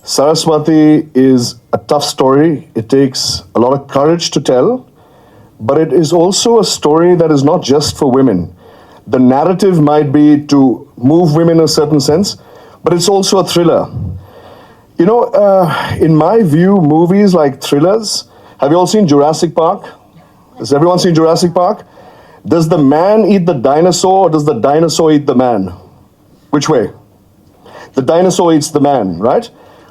Saraswati is a tough story. It takes a lot of courage to tell, but it is also a story that is not just for women. The narrative might be to move women in a certain sense, but it's also a thriller. You know, in my view, movies like thrillers, have you all seen Jurassic Park? Has everyone seen Jurassic Park? Does the man eat the dinosaur or does the dinosaur eat the man? Which way? The dinosaur eats the man, right?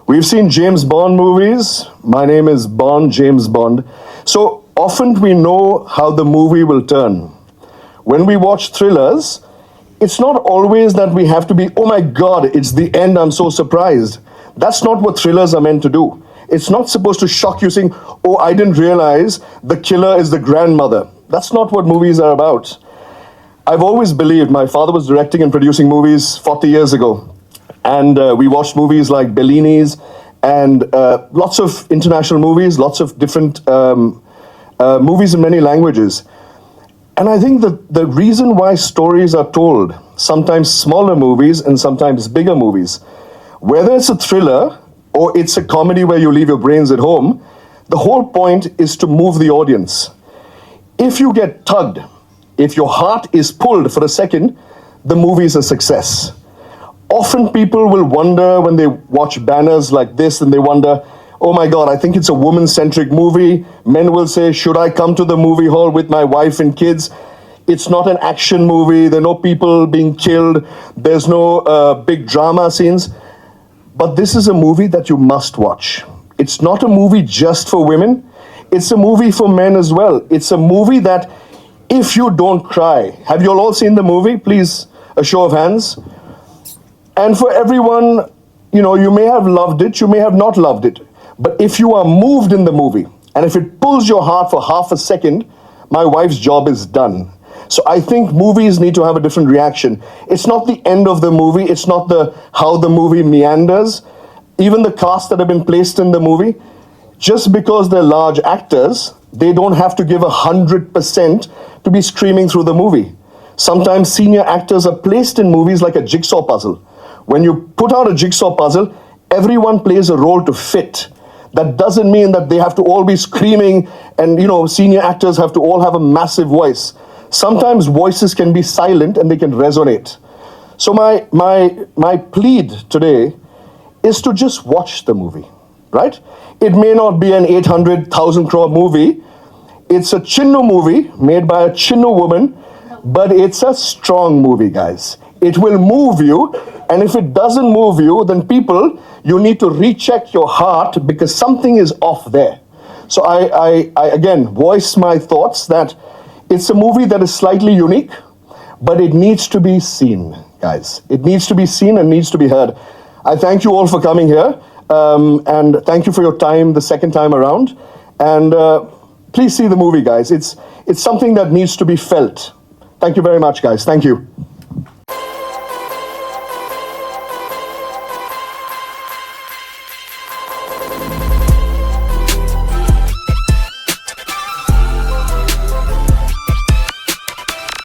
We've seen James Bond movies. My name is Bond, James Bond. So often we know how the movie will turn. When we watch thrillers, it's not always that we have to be, oh my God, it's the end, I'm so surprised. That's not what thrillers are meant to do. It's not supposed to shock you saying, oh, I didn't realize the killer is the grandmother. That's not what movies are about. I've always believed, my father was directing and producing movies 40 years ago. And we watched movies like Bellini's and lots of international movies, lots of different movies in many languages. And I think that the reason why stories are told, sometimes smaller movies and sometimes bigger movies, whether it's a thriller or it's a comedy where you leave your brains at home, the whole point is to move the audience. If you get tugged, if your heart is pulled for a second, the movie is a success. Often people will wonder when they watch banners like this and they wonder, oh my God, I think it's a woman-centric movie. Men will say, should I come to the movie hall with my wife and kids? It's not an action movie. There are no people being killed. There's no big drama scenes. But this is a movie that you must watch. It's not a movie just for women. It's a movie for men as well. It's a movie that if you don't cry, have you all seen the movie? Please, a show of hands. And for everyone, you know, you may have loved it, you may have not loved it. But if you are moved in the movie, and if it pulls your heart for half a second, my wife's job is done. So I think movies need to have a different reaction. It's not the end of the movie, it's not how the movie meanders. Even the cast that have been placed in the movie, just because they're large actors, they don't have to give 100% to be screaming through the movie. Sometimes senior actors are placed in movies like a jigsaw puzzle. When you put out a jigsaw puzzle, everyone plays a role to fit. That doesn't mean that they have to all be screaming and, you know, senior actors have to all have a massive voice. Sometimes voices can be silent and they can resonate. So my plead today is to just watch the movie, right? It may not be an 800,000 crore movie. It's a Chinnu movie made by a Chinnu woman, but it's a strong movie, guys. It will move you, and if it doesn't move you, then people, you need to recheck your heart because something is off there. So I again voice my thoughts that it's a movie that is slightly unique, but it needs to be seen, guys. It needs to be seen and needs to be heard. I thank you all for coming here, and thank you for your time the second time around. And please see the movie, guys. It's something that needs to be felt. Thank you very much, guys. Thank you.